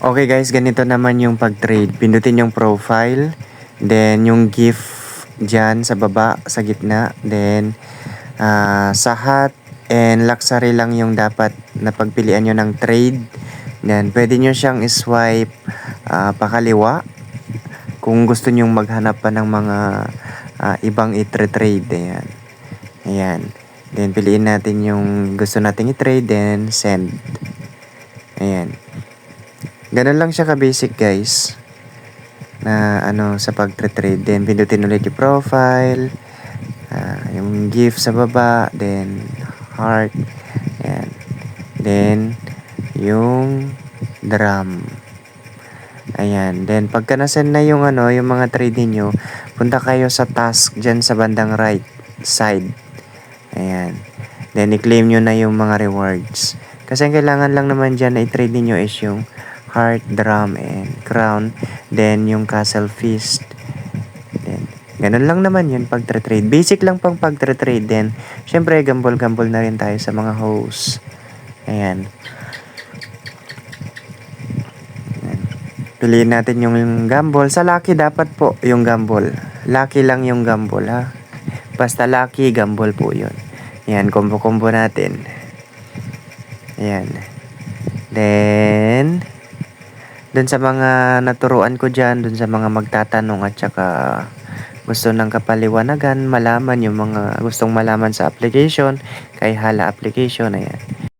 Okay guys, ganito naman yung pag-trade. Pindutin yung profile, then yung gift dyan sa baba, sa gitna, then sa hot and luxury lang yung dapat na pagpilian nyo ng trade. Then pwede nyo siyang swipe pakaliwa kung gusto nyo maghanap pa ng mga ibang i-trade. Ayan. Ayan. Then piliin natin yung gusto nating i-trade, then send. Ayan. Ganun lang siya ka-basic guys na sa pag-trade. Then pindutin ulit yung profile, yung gift sa baba, then heart, ayan. Then yung drum. Ayan. Then pagka na-send na yung yung mga trade niyo, punta kayo sa task diyan sa bandang right side. Ayan. Then i-claim nyo na yung mga rewards. Kasi ang kailangan lang naman dyan na i-trade niyo is yung heart, drum, and crown. Then, yung castle feast. Then, ganun lang naman yun pag-trade. Basic lang pang pag-trade. Then, syempre, gambol-gambol na rin tayo sa mga host. Ayan. Ayan. Piliin natin yung gamble. Sa lucky, dapat po yung gamble. Lucky lang yung gamble, ha? Basta lucky, gamble po yun. Ayan, combo-combo natin. Ayan. Then, dun sa mga naturuan ko dyan, dun sa mga magtatanong at saka gusto ng kapaliwanagan, malaman yung mga gustong malaman sa application, kay Hala application, ayan.